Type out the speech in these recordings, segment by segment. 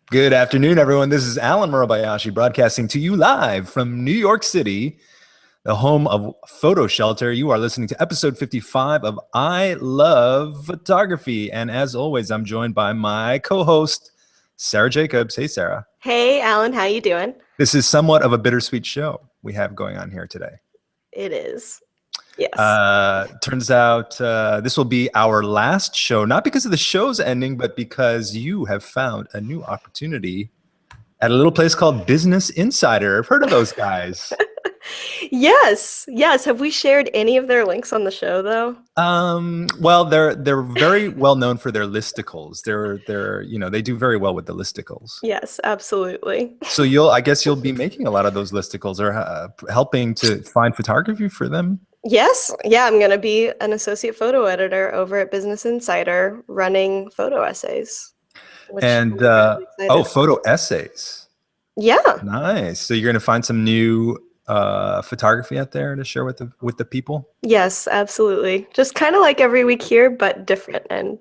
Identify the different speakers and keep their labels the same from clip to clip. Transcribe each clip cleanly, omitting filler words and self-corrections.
Speaker 1: Good afternoon, everyone. This is Alan Murabayashi broadcasting to you live from New York City, the home of PhotoShelter. You are listening to episode 55 of I Love Photography. And as always, I'm joined by my co-host, Sarah Jacobs. Hey, Sarah.
Speaker 2: Hey, Alan. How you doing?
Speaker 1: This is somewhat of a bittersweet show we have going on here today.
Speaker 2: It is. Yes.
Speaker 1: Turns out this will be our last show, not because of the show's ending, but because you have found a new opportunity at a little place called Business Insider. I've heard of those guys.
Speaker 2: Yes. Have we shared any of their links on the show, though?
Speaker 1: Well, they're very well known for their listicles. They do very well with the listicles.
Speaker 2: Yes, absolutely.
Speaker 1: So I guess you'll be making a lot of those listicles or helping to find photography for them.
Speaker 2: Yes. Yeah, I'm going to be an associate photo editor over at Business Insider running photo essays.
Speaker 1: And photo essays.
Speaker 2: Yeah.
Speaker 1: Nice. So you're going to find some new photography out there to share with the people?
Speaker 2: Yes, absolutely. Just kind of like every week here, but different. And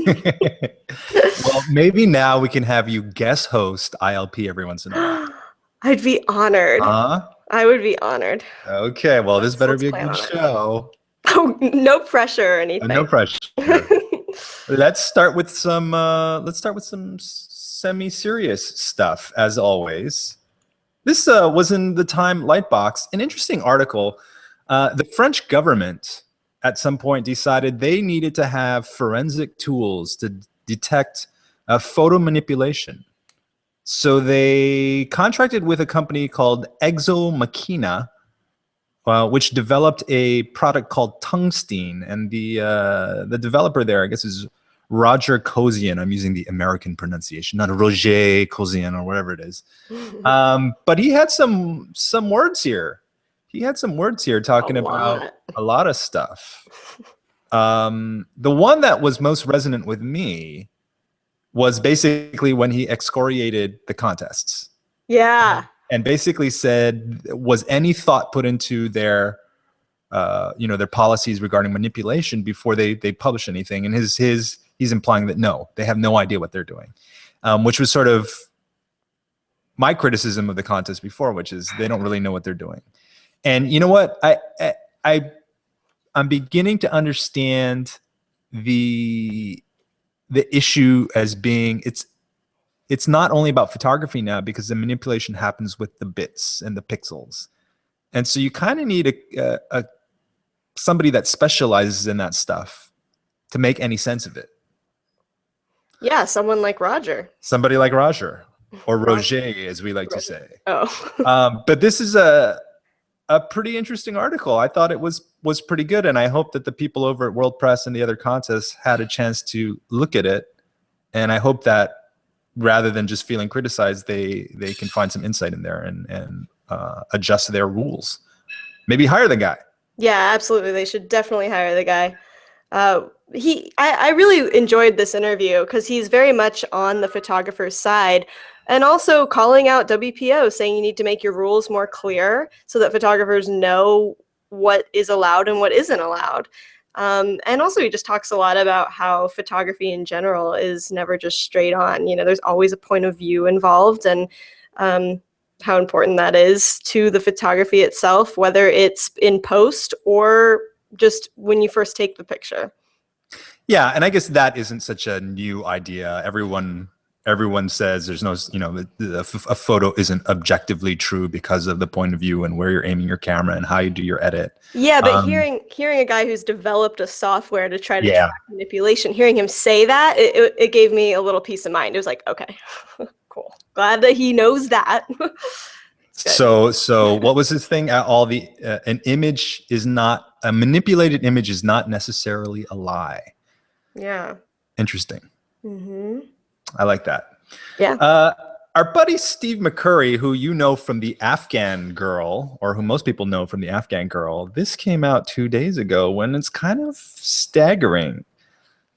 Speaker 1: well, maybe now we can have you guest host ILP every once in a while.
Speaker 2: I'd be honored. I would be honored.
Speaker 1: Okay, well, this better be a good show.
Speaker 2: Oh, no pressure or anything.
Speaker 1: No pressure. Let's start with some semi-serious stuff, as always. This was in the Time Lightbox, an interesting article. The French government at some point decided they needed to have forensic tools to detect photo manipulation. So they contracted with a company called Exo Machina, which developed a product called Tungsten. And the developer there, I guess, is Roger Kozian. I'm using the American pronunciation, not Roger Kozian or whatever it is. But he had some words here. He had some words here talking about a lot of stuff. The one that was most resonant with me was basically when he excoriated the contests.
Speaker 2: Yeah.
Speaker 1: And basically said, was any thought put into their policies regarding manipulation before they publish anything? And he's implying that no, they have no idea what they're doing, which was sort of my criticism of the contest before, which is they don't really know what they're doing. And you know what? I'm beginning to understand the issue as being it's not only about photography now, because the manipulation happens with the bits and the pixels. And so you kind of need a somebody that specializes in that stuff to make any sense of it.
Speaker 2: Yeah, someone like Roger.
Speaker 1: Somebody like Roger, or Roger, as we like to say.
Speaker 2: Oh.
Speaker 1: But this is a pretty interesting article. I thought it was pretty good, and I hope that the people over at World Press and the other contests had a chance to look at it. And I hope that rather than just feeling criticized, they can find some insight in there and adjust their rules. Maybe hire the guy.
Speaker 2: Yeah, absolutely. They should definitely hire the guy. I really enjoyed this interview because he's very much on the photographer's side, and also calling out WPO, saying you need to make your rules more clear so that photographers know what is allowed and what isn't allowed. And also he just talks a lot about how photography in general is never just straight on. There's always a point of view involved, and how important that is to the photography itself, whether it's in post or just when you first take the picture.
Speaker 1: Yeah, and I guess that isn't such a new idea. Everyone says there's no, a photo isn't objectively true because of the point of view and where you're aiming your camera and how you do your edit.
Speaker 2: Yeah, but hearing a guy who's developed a software to try to track manipulation, hearing him say that, it gave me a little peace of mind. It was like, okay, cool. Glad that he knows that.
Speaker 1: So what was his thing? A manipulated image is not necessarily a lie.
Speaker 2: Yeah.
Speaker 1: Interesting.
Speaker 2: Mm-hmm.
Speaker 1: I like that.
Speaker 2: Yeah.
Speaker 1: Our buddy Steve McCurry, who you know from the Afghan Girl, or who most people know from the Afghan Girl, this came out 2 days ago when it's kind of staggering.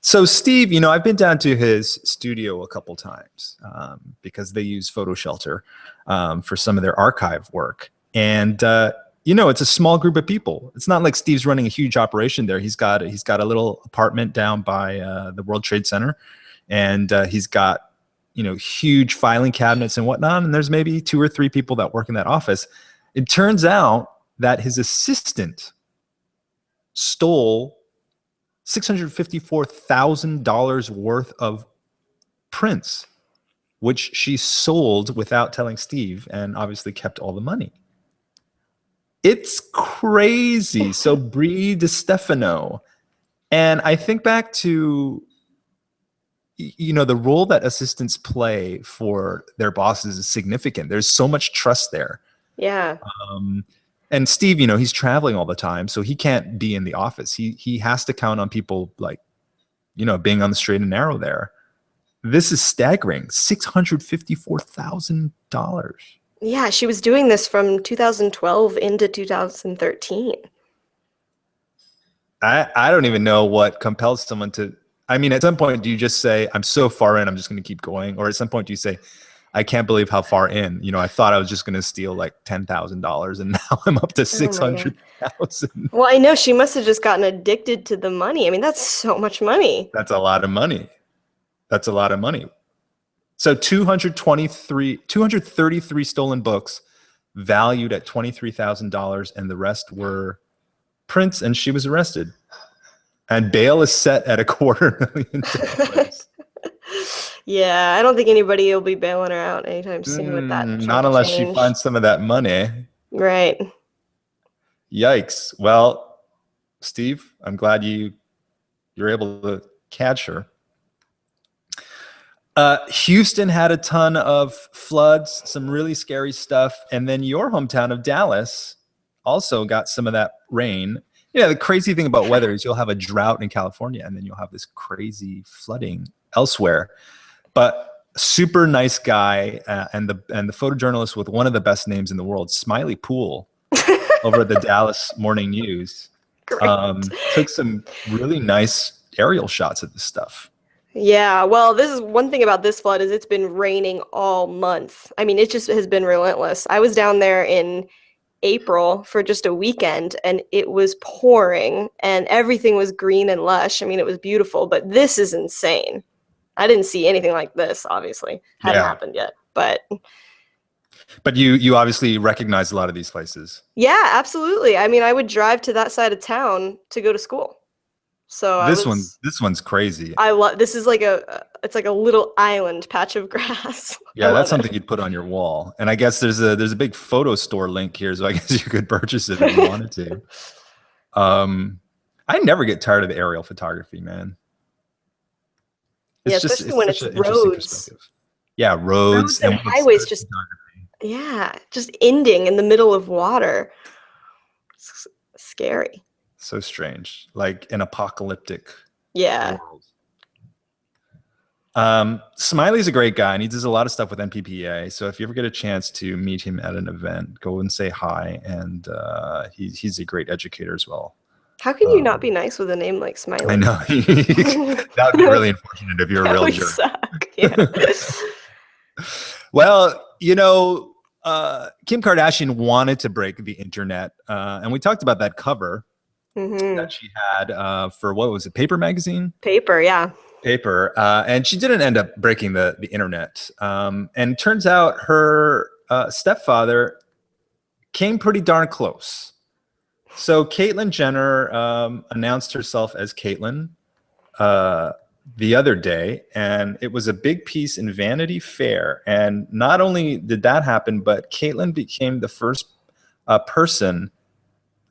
Speaker 1: So Steve, I've been down to his studio a couple times because they use PhotoShelter for some of their archive work. And it's a small group of people. It's not like Steve's running a huge operation there. He's got a little apartment down by the World Trade Center, and he's got huge filing cabinets and whatnot, and there's maybe 2 or 3 people that work in that office. It turns out that his assistant stole $654,000 worth of prints, which she sold without telling Steve, and obviously kept all the money. It's crazy. So Brie DiStefano. And I think back to, the role that assistants play for their bosses is significant. There's so much trust there.
Speaker 2: Yeah.
Speaker 1: And Steve, he's traveling all the time, so he can't be in the office. He has to count on people like, being on the straight and narrow there. This is staggering. $654,000.
Speaker 2: Yeah, she was doing this from 2012 into 2013.
Speaker 1: I don't even know what compels someone to. I mean, at some point, do you just say, I'm so far in, I'm just going to keep going? Or at some point, do you say, I can't believe how far in? I thought I was just going to steal like $10,000, and now I'm up to 600,000.
Speaker 2: Well, I know she must have just gotten addicted to the money. I mean, that's so much money.
Speaker 1: That's a lot of money. That's a lot of money. So 233 stolen books valued at $23,000, and the rest were prints, and she was arrested. And bail is set at $250,000.
Speaker 2: Yeah, I don't think anybody will be bailing her out anytime soon with that.
Speaker 1: Not unless she finds some of that money.
Speaker 2: Right.
Speaker 1: Yikes. Well, Steve, I'm glad you're able to catch her. Houston had a ton of floods, some really scary stuff. And then your hometown of Dallas also got some of that rain. The crazy thing about weather is you'll have a drought in California, and then you'll have this crazy flooding elsewhere. But super nice guy, and the photojournalist with one of the best names in the world, Smiley Pool, over at the Dallas Morning News, took some really nice aerial shots of this stuff.
Speaker 2: Yeah, well, this is one thing about this flood is it's been raining all month. I mean, it just has been relentless. I was down there in April for just a weekend, and it was pouring, and everything was green and lush. I mean, it was beautiful, but this is insane. I didn't see anything like this, obviously. Hadn't happened yet, but you obviously recognize a lot of these places. Yeah, absolutely. I mean, I would drive to that side of town to go to school. So this one's crazy. I love this. Is like it's like a little island patch of grass. Yeah, that's something you'd put on your wall. And I guess there's a big photo store link here, so I guess you could purchase it if you wanted to. I never get tired of the aerial photography, man. It's especially when it's roads. Yeah, roads and highways just just ending in the middle of water. It's scary. So strange, like an apocalyptic world. Smiley's a great guy, and he does a lot of stuff with NPPA. So if you ever get a chance to meet him at an event, go and say hi. And he's a great educator as well. How can you not be nice with a name like Smiley? I know. That would be really unfortunate if you're a real jerk. Suck. Yeah. Well, Kim Kardashian wanted to break the internet, and we talked about that cover that she had for, what was it, Paper magazine? Paper, yeah. Paper, and she didn't end up breaking the internet. And turns out her stepfather came pretty darn close. So Caitlyn Jenner announced herself as Caitlyn the other day, and it was a big piece in Vanity Fair. And not only did that happen, but Caitlyn became the first person,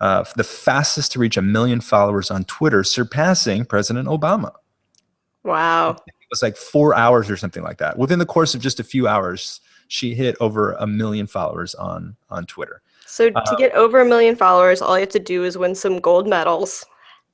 Speaker 2: the fastest to reach 1 million followers on Twitter, surpassing President Obama. Wow. It was like 4 hours or something like that. Within the course of just a few hours, she hit over 1 million followers on Twitter. So to get over 1 million followers, all you have to do is win some gold medals,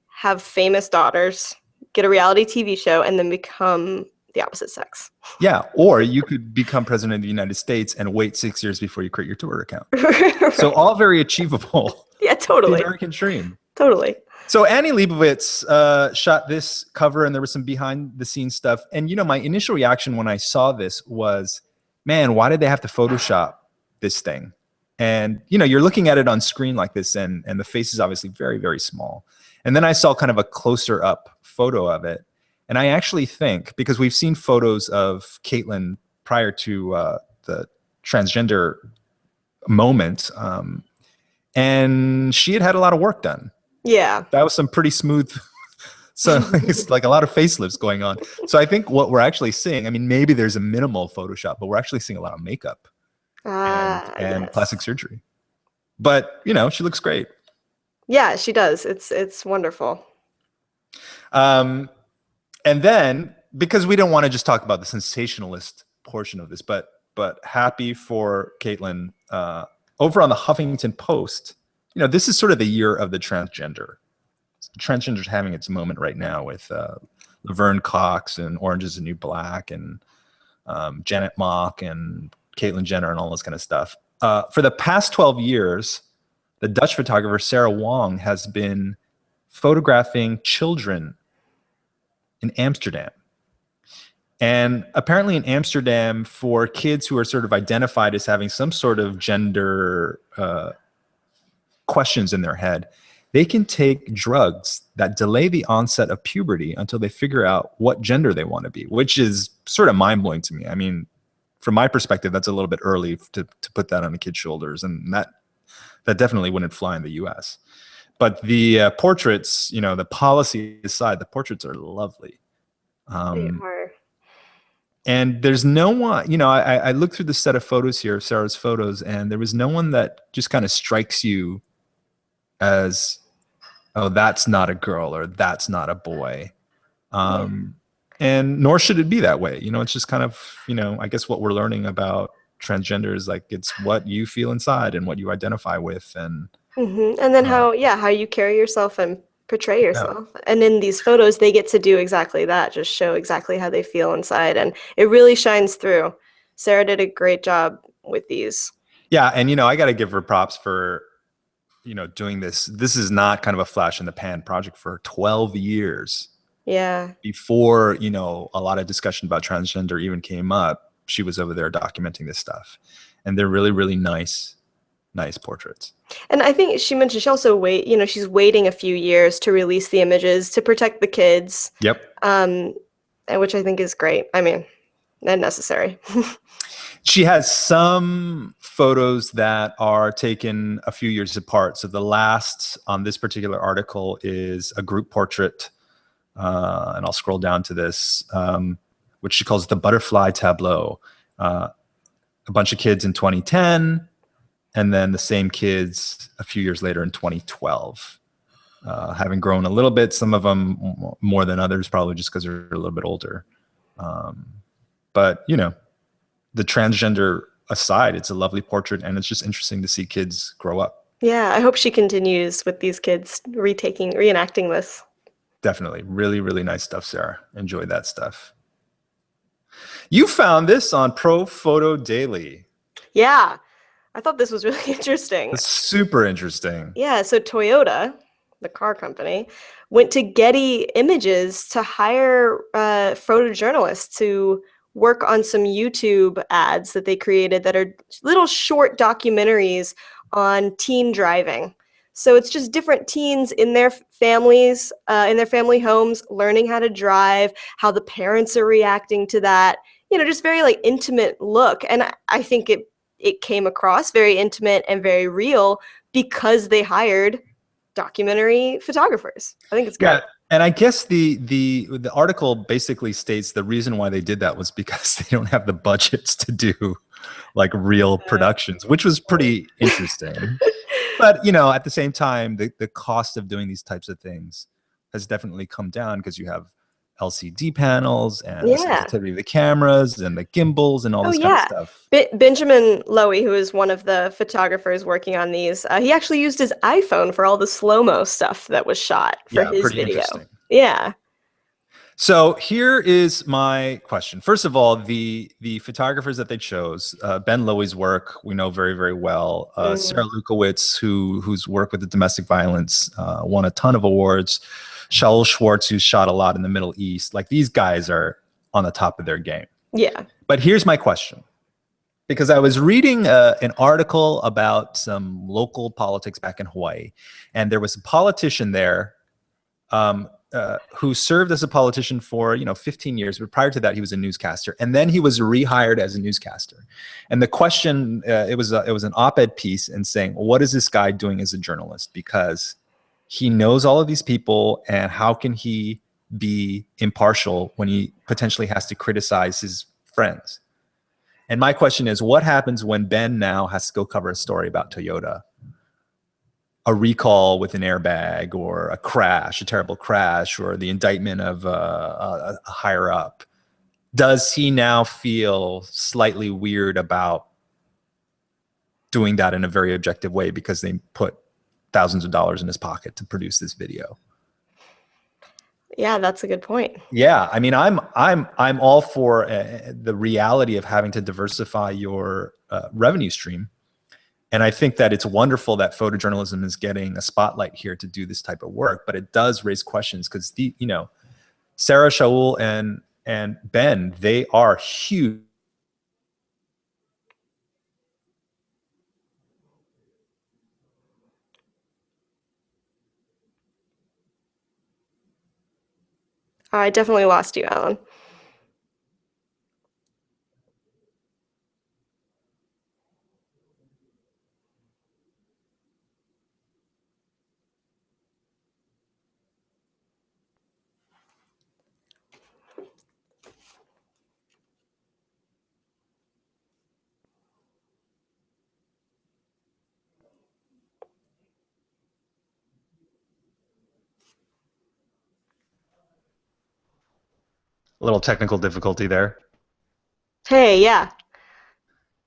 Speaker 2: have famous daughters, get a reality TV show, and then become the opposite sex. Yeah, or you could become president of the United States and wait 6 years before you create your Twitter account. Right. So all very achievable. Yeah, totally. The American dream. Totally. So Annie Leibovitz shot this cover, and there was some behind the scenes stuff. And, my initial reaction when I saw this was, man, why did they have to Photoshop this thing? And, you're looking at it on screen like this, and the face is obviously very, very small. And then I saw kind of a closer up photo of it.
Speaker 1: And I actually think, because we've seen photos of Caitlyn prior to the transgender moment, and she had a lot of work done.
Speaker 2: Yeah.
Speaker 1: That was some pretty smooth, so it's like a lot of facelifts going on. So I think what we're actually seeing, I mean, maybe there's a minimal Photoshop, but we're actually seeing a lot of makeup and
Speaker 2: Yes.
Speaker 1: plastic surgery. But, you know, she looks great.
Speaker 2: Yeah, she does. It's wonderful.
Speaker 1: And then, because we don't want to just talk about the sensationalist portion of this, but happy for Caitlyn. Over on the Huffington Post, you know, this is sort of the year of the transgender. Transgender's having its moment right now with Laverne Cox and Orange is the New Black and Janet Mock and Caitlyn Jenner and all this kind of stuff. For the past 12 years, the Dutch photographer Sarah Wong has been photographing children in Amsterdam. And apparently in Amsterdam, for kids who are sort of identified as having some sort of gender questions in their head, they can take drugs that delay the onset of puberty until they figure out what gender they want to be, which is sort of mind-blowing to me. I mean, from my perspective, that's a little bit early to put that on a kid's shoulders, and that definitely wouldn't fly in the US. But the portraits, you know, the policy aside, the portraits are lovely.
Speaker 2: They are.
Speaker 1: And there's no one, you know, I looked through the set of photos here, Sarah's photos, and there was no one that just kind of strikes you as, oh, that's not a girl or that's not a boy. And nor should it be that way. You know, it's just kind of, you know, I guess what we're learning about transgender is like, it's what you feel inside and what you identify with. And
Speaker 2: and then how you carry yourself and portray yourself. And in these photos, they get to do exactly that, just show exactly how they feel inside. And it really shines through. Sarah did a great job with these.
Speaker 1: Yeah. And, you know, I got to give her props for, you know, doing this. This is not kind of a flash in the pan project. For 12 years.
Speaker 2: Yeah.
Speaker 1: Before, you know, a lot of discussion about transgender even came up, she was over there documenting this stuff. And they're really, really nice portraits.
Speaker 2: And I think she mentioned she also she's waiting a few years to release the images to protect the kids.
Speaker 1: Yep.
Speaker 2: And which I think is great. I mean, and necessary.
Speaker 1: She has some photos that are taken a few years apart. So the last on this particular article is a group portrait. And I'll scroll down to this, which she calls the butterfly tableau. A bunch of kids in 2010. And then the same kids a few years later in 2012, having grown a little bit, some of them more than others, probably just because they're a little bit older. But, you know, the transgender aside, it's a lovely portrait, and it's just interesting to see kids grow up.
Speaker 2: Yeah, I hope she continues with these kids reenacting this.
Speaker 1: Definitely. Really, really nice stuff, Sarah. Enjoyed that stuff. You found this on Pro Photo Daily.
Speaker 2: Yeah. I thought this was really interesting.
Speaker 1: It's super interesting.
Speaker 2: Yeah, so Toyota, the car company, went to Getty Images to hire photojournalists to work on some YouTube ads that they created that are little short documentaries on teen driving. So it's just different teens in their families, in their family homes, learning how to drive, how the parents are reacting to that, you know, just very like intimate look. And I think it came across very intimate and very real because they hired documentary photographers. I think it's good.
Speaker 1: Yeah, and I guess the article basically states the reason why they did that was because they don't have the budgets to do like real productions, which was pretty interesting. But, you know, at the same time, the cost of doing these types of things has definitely come down because you have LCD panels and the sensitivity of the cameras and the gimbals and all this kind of stuff.
Speaker 2: Benjamin Lowy, who is one of the photographers working on these, he actually used his iPhone for all the slow-mo stuff that was shot for his video. Yeah.
Speaker 1: So here is my question. First of all, the photographers that they chose, Ben Lowy's work, we know very, very well. Sarah Lukowitz, whose work with the domestic violence won a ton of awards. Shaul Schwartz, who's shot a lot in the Middle East. Like, these guys are on the top of their game.
Speaker 2: Yeah.
Speaker 1: But here's my question. Because I was reading an article about some local politics back in Hawaii, and there was a politician there who served as a politician for 15 years, but prior to that he was a newscaster, and then he was rehired as a newscaster. And the question, it was an op-ed piece and saying, well, what is this guy doing as a journalist? Because he knows all of these people, and how can he be impartial when he potentially has to criticize his friends? And my question is, what happens when Ben now has to go cover a story about Toyota, a recall with an airbag, or a crash, a terrible crash, or the indictment of a higher up? Does he now feel slightly weird about doing that in a very objective way because they put thousands of dollars in his pocket to produce this video?
Speaker 2: Yeah, that's a good point.
Speaker 1: Yeah, I mean, I'm all for the reality of having to diversify your revenue stream. And I think that it's wonderful that photojournalism is getting a spotlight here to do this type of work, but it does raise questions because Sarah, Shaul, and Ben, they are huge.
Speaker 2: I definitely lost you, Alan.
Speaker 1: A little technical difficulty there.
Speaker 2: Hey, yeah.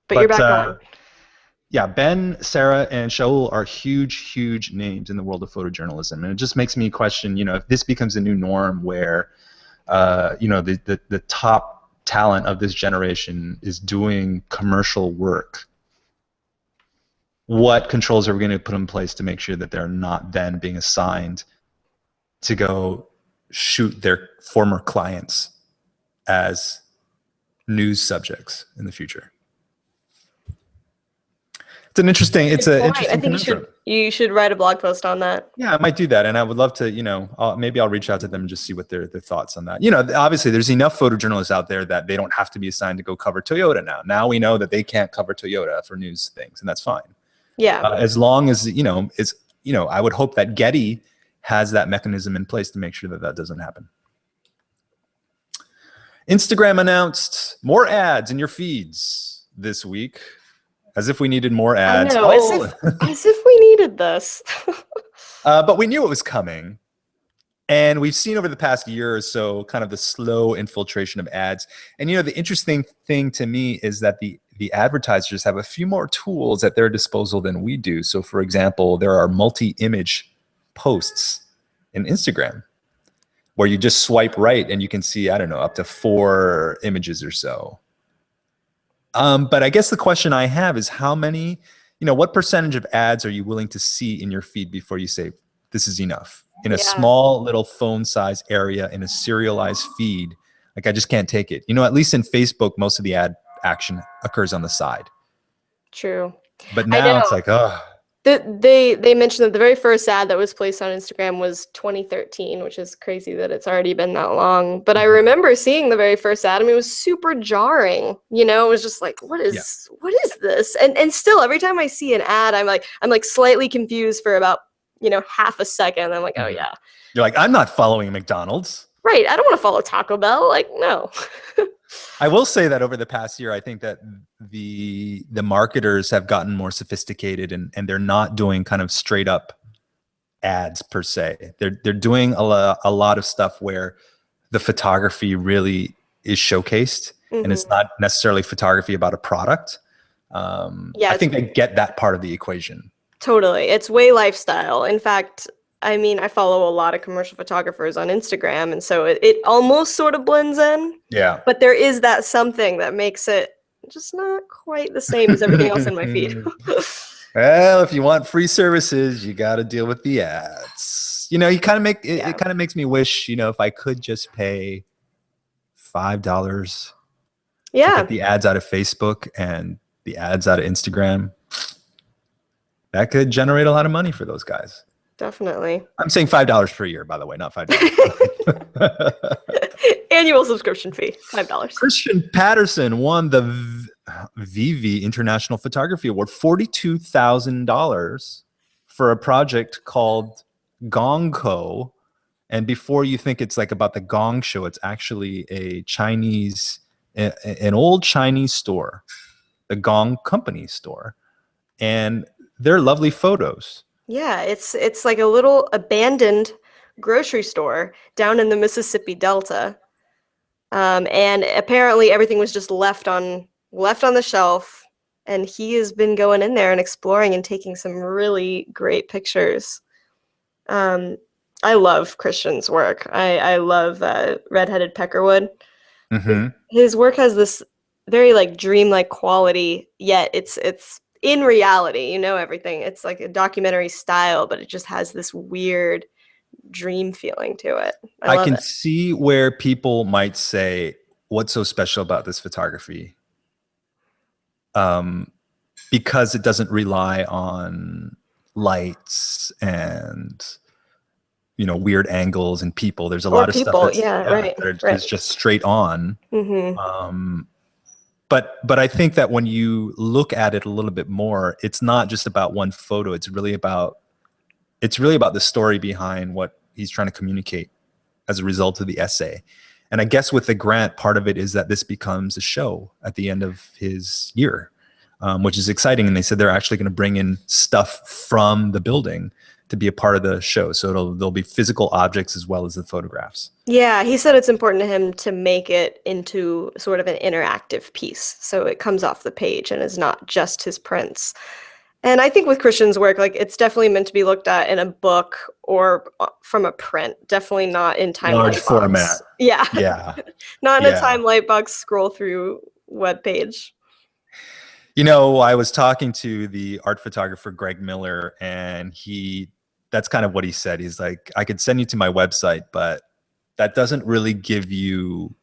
Speaker 2: But you're back on.
Speaker 1: Yeah, Ben, Sarah, and Shaul are huge names in the world of photojournalism, and it just makes me question, if this becomes a new norm where, the top talent of this generation is doing commercial work. What controls are we going to put in place to make sure that they're not then being assigned to go shoot their former clients as news subjects in the future? It's an interesting. It's an interesting.
Speaker 2: I think you should write a blog post on that.
Speaker 1: Yeah, I might do that, and I would love to. Maybe I'll reach out to them and just see what their thoughts on that. Obviously, there's enough photojournalists out there that they don't have to be assigned to go cover Toyota now. Now we know that they can't cover Toyota for news things, and that's fine.
Speaker 2: Yeah.
Speaker 1: As long as I would hope that Getty has that mechanism in place to make sure that that doesn't happen. Instagram announced more ads in your feeds this week. As if we needed more ads.
Speaker 2: I know, as if we needed this.
Speaker 1: But we knew it was coming. And we've seen over the past year or so kind of the slow infiltration of ads. And the interesting thing to me is that the advertisers have a few more tools at their disposal than we do. So for example, there are multi-image posts in Instagram where you just swipe right and you can see, I don't know, up to 4 images or so. But I guess the question I have is how many, what percentage of ads are you willing to see in your feed before you say, this is enough? In a small little phone size area in a serialized feed, like I just can't take it. At least in Facebook, most of the ad action occurs on the side.
Speaker 2: True.
Speaker 1: But now it's like, oh.
Speaker 2: They mentioned that the very first ad that was placed on Instagram was 2013, which is crazy that it's already been that long. But I remember seeing the very first ad. I mean, it was super jarring. It was just like, what is this? And still, every time I see an ad, I'm like slightly confused for about half a second. I'm like, oh yeah.
Speaker 1: You're like, I'm not following McDonald's.
Speaker 2: Right. I don't want to follow Taco Bell. Like, no.
Speaker 1: I will say that over the past year, I think that the marketers have gotten more sophisticated and they're not doing kind of straight up ads per se. They're doing a lot of stuff where the photography really is showcased and it's not necessarily photography about a product. I think they get that part of the equation.
Speaker 2: Totally. It's way lifestyle. In fact, I mean, I follow a lot of commercial photographers on Instagram, and so it almost sort of blends in. Yeah. But there is that something that makes it just not quite the same as everything else in my feed.
Speaker 1: Well, if you want free services, you got to deal with the ads. You kind of make it kind of makes me wish, if I could just pay $5 to get the ads out of Facebook and the ads out of Instagram. That could generate a lot of money for those guys.
Speaker 2: Definitely.
Speaker 1: I'm saying $5 per year, by the way, not $5.
Speaker 2: Annual subscription fee, $5.
Speaker 1: Christian Patterson won the Vevey International Photography Award, $42,000 for a project called Gongko. And before you think it's like about the Gong Show, it's actually a Chinese, an old Chinese store, the Gong Company store. And they're lovely photos.
Speaker 2: Yeah, it's like a little abandoned grocery store down in the Mississippi Delta. And apparently everything was just left on the shelf, and he has been going in there and exploring and taking some really great pictures. I love Christian's work. I love Red-Headed Peckerwood.
Speaker 1: Mm-hmm.
Speaker 2: His work has this very like dreamlike quality, yet it's in reality, you know, everything. It's like a documentary style, but it just has this weird dream feeling to it.
Speaker 1: I can see where people might say, what's so special about this photography? Because it doesn't rely on lights and, you know, weird angles and people. There's a lot of stuff that's,
Speaker 2: right.
Speaker 1: It's just straight on.
Speaker 2: Mm-hmm.
Speaker 1: But I think that when you look at it a little bit more, it's not just about one photo. It's really about the story behind what he's trying to communicate as a result of the essay. And I guess with the grant, part of it is that this becomes a show at the end of his year, which is exciting. And they said they're actually going to bring in stuff from the building to be a part of the show. So there'll be physical objects as well as the photographs.
Speaker 2: Yeah, he said it's important to him to make it into sort of an interactive piece, so it comes off the page and is not just his prints. And I think with Christian's work, like, it's definitely meant to be looked at in a book or from a print. Definitely not in
Speaker 1: Large format.
Speaker 2: Yeah.
Speaker 1: Yeah.
Speaker 2: Not in a Time-Lapse scroll through web page.
Speaker 1: You know, I was talking to the art photographer Greg Miller, and that's kind of what he said. He's like, I could send you to my website, but that doesn't really give you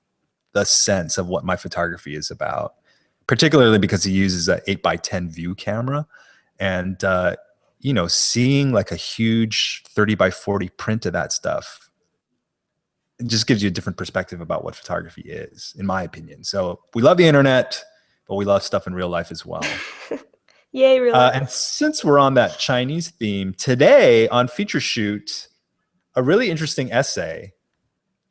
Speaker 1: the sense of what my photography is about, particularly because he uses an 8x10 view camera. And, you know, seeing like a huge 30x40 print of that stuff, it just gives you a different perspective about what photography is, in my opinion. So we love the internet, but we love stuff in real life as well.
Speaker 2: Yay, real life.
Speaker 1: And since we're on that Chinese theme, today on Feature Shoot, a really interesting essay.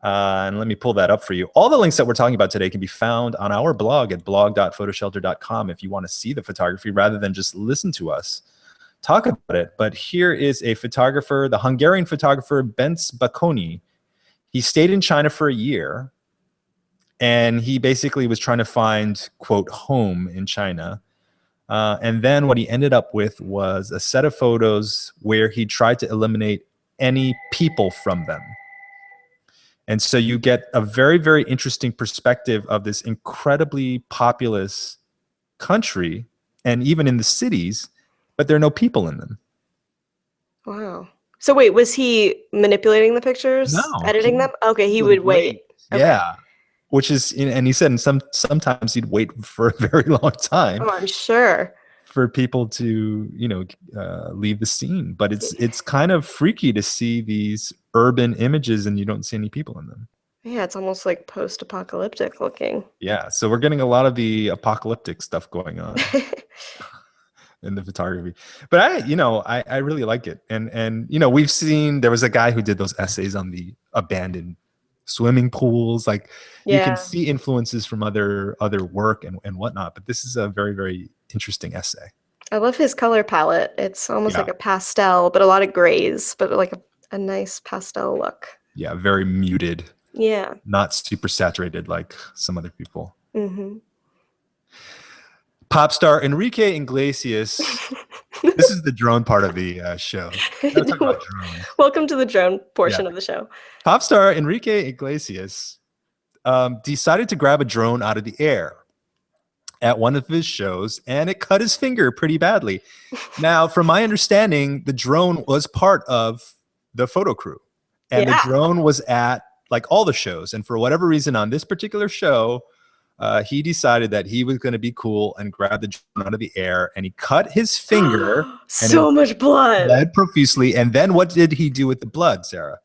Speaker 1: And let me pull that up for you. All the links that we're talking about today can be found on our blog at blog.photoshelter.com if you want to see the photography rather than just listen to us talk about it. But here is a photographer, the Hungarian photographer Bence Bakonyi. He stayed in China for a year, and he basically was trying to find, quote, home in China. And then what he ended up with was a set of photos where he tried to eliminate any people from them. And so you get a very, very interesting perspective of this incredibly populous country, and even in the cities, but there are no people in them.
Speaker 2: Wow. So wait, was he manipulating the pictures?
Speaker 1: No.
Speaker 2: Editing them? Okay, he would wait. Okay.
Speaker 1: Yeah. Which is, and he said, sometimes he'd wait for a very long time.
Speaker 2: Oh, I'm sure.
Speaker 1: For people to, you know, leave the scene. But it's kind of freaky to see these urban images and you don't see any people in them.
Speaker 2: Yeah, it's almost like post-apocalyptic looking.
Speaker 1: Yeah, so we're getting a lot of the apocalyptic stuff going on in the photography. But I really like it. And you know, we've seen, there was a guy who did those essays on the abandoned swimming pools. Like, you can see influences from other work and whatnot. But this is a very, very interesting essay.
Speaker 2: I love his color palette. It's almost like a pastel, but a lot of grays, but like a nice pastel look.
Speaker 1: Yeah, very muted.
Speaker 2: Yeah.
Speaker 1: Not super saturated like some other people.
Speaker 2: Mm-hmm.
Speaker 1: Pop star Enrique Iglesias. This is the drone part of the show. We're talk about drones.
Speaker 2: Welcome to the drone portion of the show.
Speaker 1: Pop star Enrique Iglesias decided to grab a drone out of the air at one of his shows, and it cut his finger pretty badly. Now, from my understanding, the drone was part of the photo crew, and the drone was at like all the shows. And for whatever reason on this particular show, he decided that he was going to be cool and grab the drone out of the air, and he cut his finger.
Speaker 2: So much blood.
Speaker 1: Bled profusely. And then what did he do with the blood, Sarah?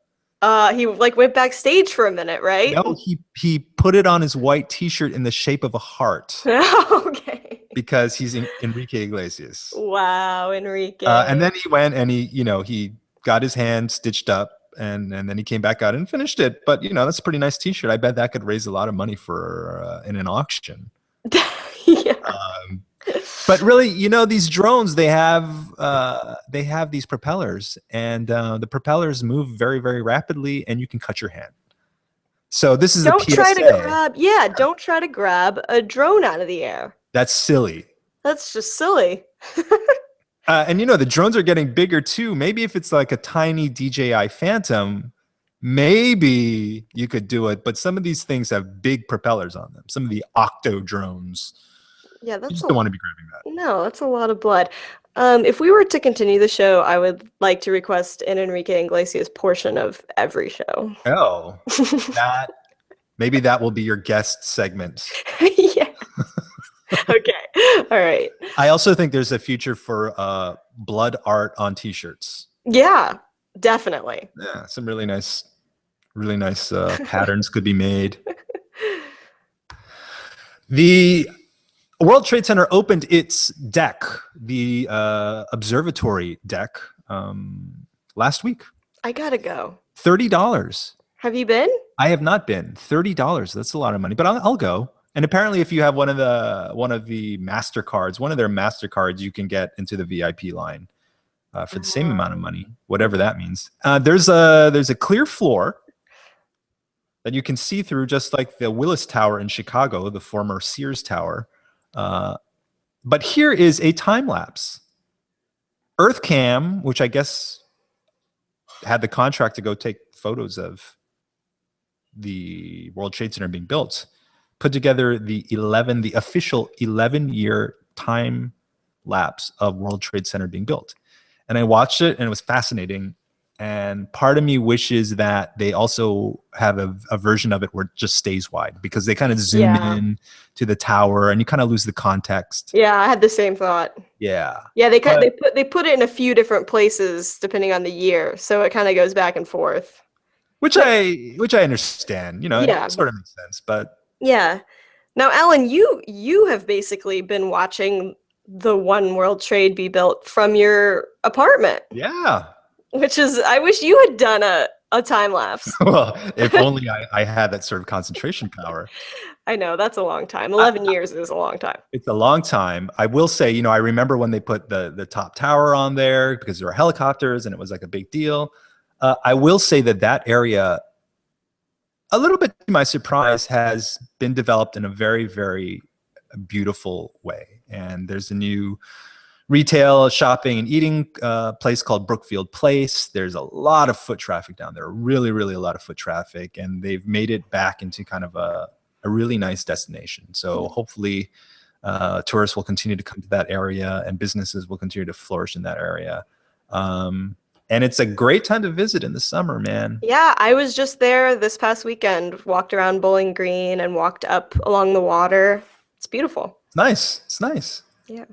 Speaker 2: He like went backstage for a minute, right?
Speaker 1: No, he put it on his white T-shirt in the shape of a heart.
Speaker 2: Okay.
Speaker 1: Because he's Enrique Iglesias.
Speaker 2: Wow, Enrique.
Speaker 1: And then he went and he got his hand stitched up, and then he came back out and finished it. But that's a pretty nice T-shirt. I bet that could raise a lot of money for in an auction.
Speaker 2: Yeah.
Speaker 1: But really, these drones, they have these propellers, and the propellers move very, very rapidly, and you can cut your hand. So this is a PSA.
Speaker 2: Don't try to grab a drone out of the air.
Speaker 1: That's silly.
Speaker 2: That's just silly.
Speaker 1: And the drones are getting bigger too. Maybe if it's like a tiny DJI Phantom, maybe you could do it. But some of these things have big propellers on them. Some of the Octo drones.
Speaker 2: Yeah,
Speaker 1: you just don't want to be grabbing that.
Speaker 2: No, that's a lot of blood. If we were to continue the show, I would like to request an Enrique Iglesias portion of every show.
Speaker 1: Oh, maybe that will be your guest segment.
Speaker 2: Yeah. Okay. All right.
Speaker 1: I also think there's a future for blood art on T-shirts.
Speaker 2: Yeah, definitely.
Speaker 1: Yeah, some really nice patterns could be made. The World Trade Center opened its deck, the observatory deck, last week.
Speaker 2: I gotta go.
Speaker 1: $30.
Speaker 2: Have you been?
Speaker 1: I have not been. $30. That's a lot of money, but I'll go. And apparently, if you have one of the MasterCards, one of their MasterCards, you can get into the VIP line for the same amount of money, whatever that means. There's a clear floor that you can see through, just like the Willis Tower in Chicago, the former Sears Tower. But here is a time lapse. EarthCam, which I guess had the contract to go take photos of the World Trade Center being built, put together the official 11-year time lapse of World Trade Center being built. And I watched it, and it was fascinating. And part of me wishes that they also have a version of it where it just stays wide, because they kind of zoom in to the tower and you kind of lose the context.
Speaker 2: Yeah, I had the same thought.
Speaker 1: Yeah.
Speaker 2: Yeah, they put it in a few different places depending on the year, so it kind of goes back and forth.
Speaker 1: Which I understand. It sort of makes sense, but
Speaker 2: yeah. Now, Alan, you have basically been watching the One World Trade be built from your apartment.
Speaker 1: Yeah.
Speaker 2: Which is, I wish you had done a time lapse.
Speaker 1: Well, if only I had that sort of concentration power.
Speaker 2: I know, that's a long time. 11 years is a long time.
Speaker 1: It's a long time. I will say, I remember when they put the top tower on there because there were helicopters and it was like a big deal. I will say that area, a little bit to my surprise, has been developed in a very, very beautiful way. And there's a new retail, shopping, and eating place called Brookfield Place. There's a lot of foot traffic down there, really, really a lot of foot traffic. And they've made it back into kind of a really nice destination. So hopefully tourists will continue to come to that area and businesses will continue to flourish in that area. And it's a great time to visit in the summer, man.
Speaker 2: Yeah, I was just there this past weekend, walked around Bowling Green and walked up along the water. It's beautiful.
Speaker 1: It's nice. It's nice.
Speaker 2: Yeah.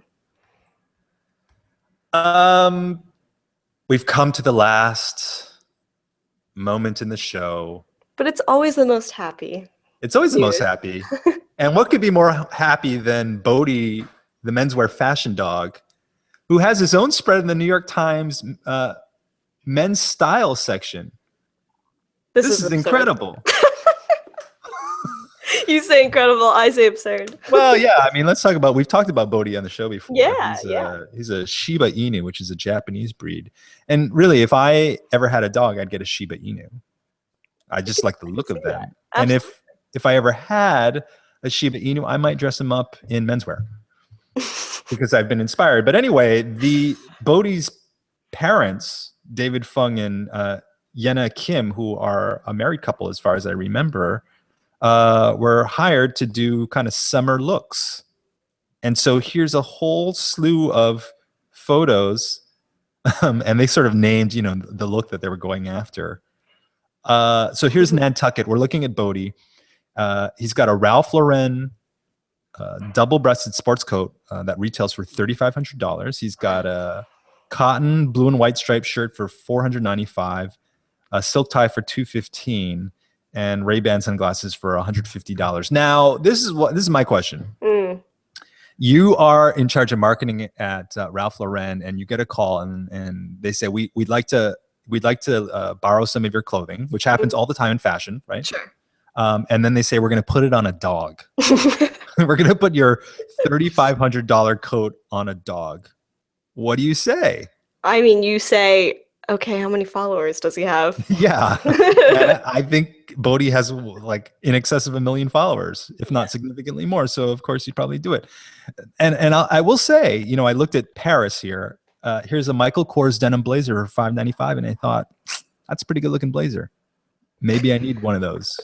Speaker 1: We've come to the last moment in the show.
Speaker 2: But it's always the most happy.
Speaker 1: It's always the most happy. And what could be more happy than Bodhi, the menswear fashion dog, who has his own spread in the New York Times men's style section. This is incredible.
Speaker 2: You say incredible, I say absurd.
Speaker 1: Well, yeah, we've talked about Bodhi on the show before.
Speaker 2: Yeah,
Speaker 1: He's a Shiba Inu, which is a Japanese breed. And really, if I ever had a dog, I'd get a Shiba Inu. I just like the look of them. And if I ever had a Shiba Inu, I might dress him up in menswear because I've been inspired. But anyway, the Bodhi's parents, David Fung and Yena Kim, who are a married couple as far as I remember, were hired to do kind of summer looks. And so here's a whole slew of photos, and they sort of named, the look that they were going after. So here's Nantucket. We're looking at Bodhi. He's got a Ralph Lauren double-breasted sports coat that retails for $3,500. He's got a cotton blue and white striped shirt for $495, a silk tie for $215, and Ray-Ban sunglasses for $150. Now, this is my question. You are in charge of marketing at Ralph Lauren, and you get a call, and they say we'd like to borrow some of your clothing, which happens all the time in fashion, right?
Speaker 2: Sure.
Speaker 1: And then they say we're going to put it on a dog. We're going to put your $3,500 coat on a dog. What do you say?
Speaker 2: I mean, you say, okay, how many followers does he have?
Speaker 1: Yeah, and I think Bodhi has like in excess of 1 million followers, if not significantly more. So of course you'd probably do it. And I will say, you know, I looked at Paris here. Here's a Michael Kors denim blazer for $595, and I thought that's a pretty good looking blazer. Maybe I need one of those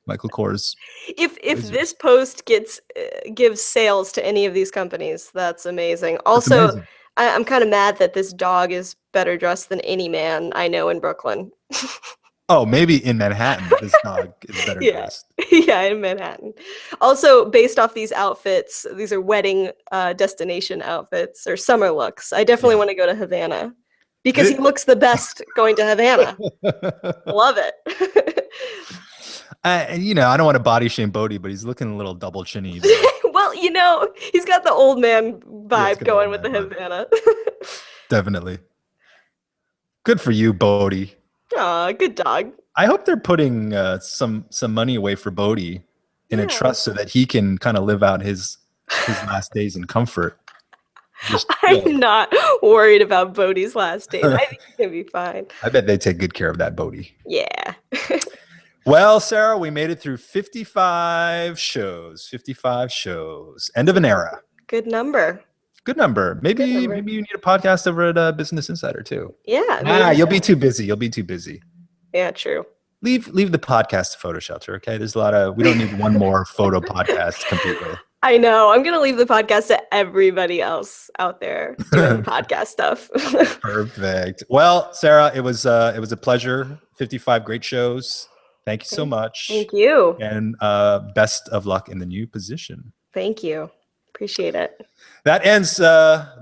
Speaker 1: Michael Kors.
Speaker 2: If this post gives sales to any of these companies, that's amazing. Also,
Speaker 1: amazing.
Speaker 2: I'm kind of mad that this dog is better dressed than any man I know in Brooklyn.
Speaker 1: Oh, maybe in Manhattan, this dog is better dressed.
Speaker 2: Yeah, in Manhattan. Also, based off these outfits, these are wedding destination outfits or summer looks. I definitely want to go to Havana because he looks the best going to Havana. Love it.
Speaker 1: And you know, I don't want to body shame Bodhi, but he's looking a little double chinny.
Speaker 2: Well, you know, he's got the old man vibe going with the Havana.
Speaker 1: Definitely. Good for you, Bodhi.
Speaker 2: Aw, good dog.
Speaker 1: I hope they're putting some money away for Bodhi in a trust so that he can kind of live out his last days in comfort.
Speaker 2: I'm not worried about Bodhi's last days. I think he's gonna be fine.
Speaker 1: I bet they take good care of that Bodhi.
Speaker 2: Yeah.
Speaker 1: Well, Sarah, we made it through 55 shows. 55 shows. End of an era.
Speaker 2: Good number.
Speaker 1: Good number. Maybe you need a podcast over at Business Insider too.
Speaker 2: Yeah.
Speaker 1: You'll be too busy. You'll be too busy.
Speaker 2: Yeah, true.
Speaker 1: Leave the podcast to PhotoShelter, okay? There's a lot of we don't need one more photo podcast to compete with.
Speaker 2: I know. I'm gonna leave the podcast to everybody else out there doing podcast stuff.
Speaker 1: Perfect. Well, Sarah, it was a pleasure. 55 great shows. Thank you so much.
Speaker 2: Thank you.
Speaker 1: And best of luck in the new position.
Speaker 2: Thank you. Appreciate it.
Speaker 1: That ends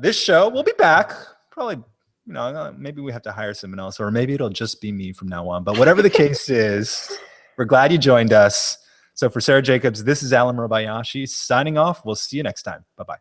Speaker 1: this show. We'll be back. Probably, you know, maybe we have to hire someone else, or maybe it'll just be me from now on. But whatever the case is, we're glad you joined us. So for Sarah Jacobs, this is Alan Murabayashi signing off. We'll see you next time. Bye-bye.